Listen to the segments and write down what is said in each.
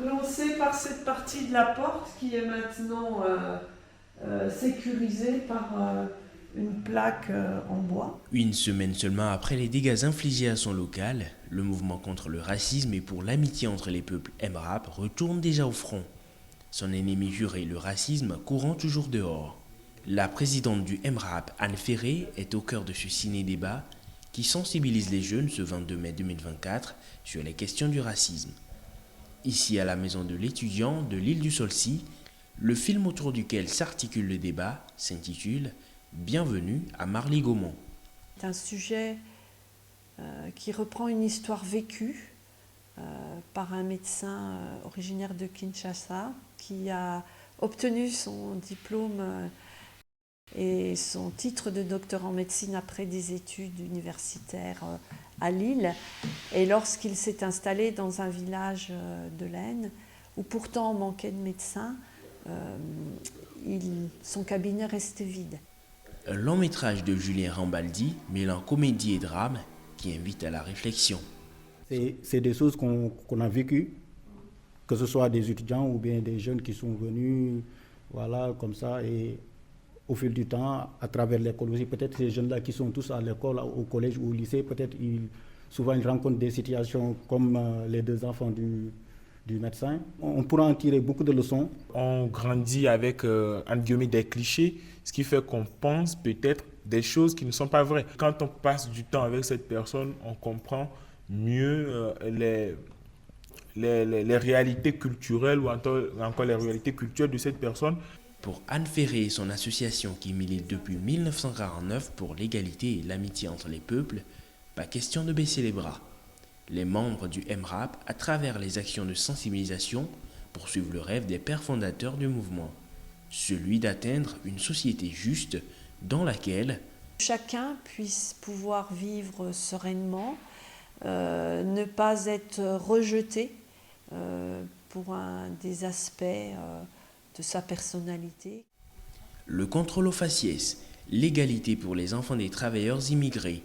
lancé par cette partie de la porte qui est maintenant sécurisée par une plaque en bois. Une semaine seulement après les dégâts infligés à son local, le mouvement contre le racisme et pour l'amitié entre les peuples MRAP retourne déjà au front. Son ennemi juré, le racisme, courant toujours dehors. La présidente du MRAP, Anne Ferré, est au cœur de ce ciné-débat qui sensibilise les jeunes ce 22 mai 2024 sur les questions du racisme. Ici à la maison de l'étudiant de l'île du Saulcy, le film autour duquel s'articule le débat s'intitule « Bienvenue à Marly-Gaumont ». C'est un sujet qui reprend une histoire vécue par un médecin originaire de Kinshasa qui a obtenu son diplôme et son titre de docteur en médecine après des études universitaires à Lille. Et lorsqu'il s'est installé dans un village de l'Aisne, où pourtant on manquait de médecins, son cabinet restait vide. Un long métrage de Julien Rambaldi mêlant comédie et drame qui invite à la réflexion. C'est des choses qu'on a vécues, que ce soit des étudiants ou bien des jeunes qui sont venus, voilà, comme ça, et au fil du temps, à travers l'école aussi, peut-être ces jeunes-là qui sont tous à l'école, au collège ou au lycée, peut-être souvent ils rencontrent des situations comme les deux enfants du médecin. On pourra en tirer beaucoup de leçons. On grandit avec, entre guillemets, des clichés, ce qui fait qu'on pense peut-être des choses qui ne sont pas vraies. Quand on passe du temps avec cette personne, on comprend mieux les réalités culturelles ou encore les réalités culturelles de cette personne. Pour Anne Ferré et son association qui milite depuis 1949 pour l'égalité et l'amitié entre les peuples, pas question de baisser les bras. Les membres du MRAP, à travers les actions de sensibilisation, poursuivent le rêve des pères fondateurs du mouvement, celui d'atteindre une société juste dans laquelle chacun puisse pouvoir vivre sereinement, ne pas être rejeté pour des aspects de sa personnalité. le contrôle aux faciès, l'égalité pour les enfants des travailleurs immigrés,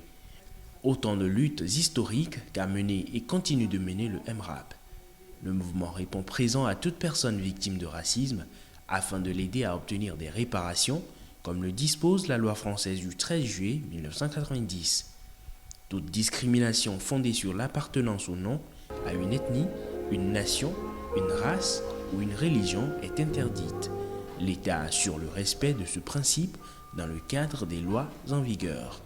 autant de luttes historiques qu'a mené et continue de mener le MRAP. Le mouvement répond présent à toute personne victime de racisme afin de l'aider à obtenir des réparations comme le dispose la loi française du 13 juillet 1990. Toute discrimination fondée sur l'appartenance ou non à une ethnie, une nation, une race ou une religion est interdite. L'État assure le respect de ce principe dans le cadre des lois en vigueur.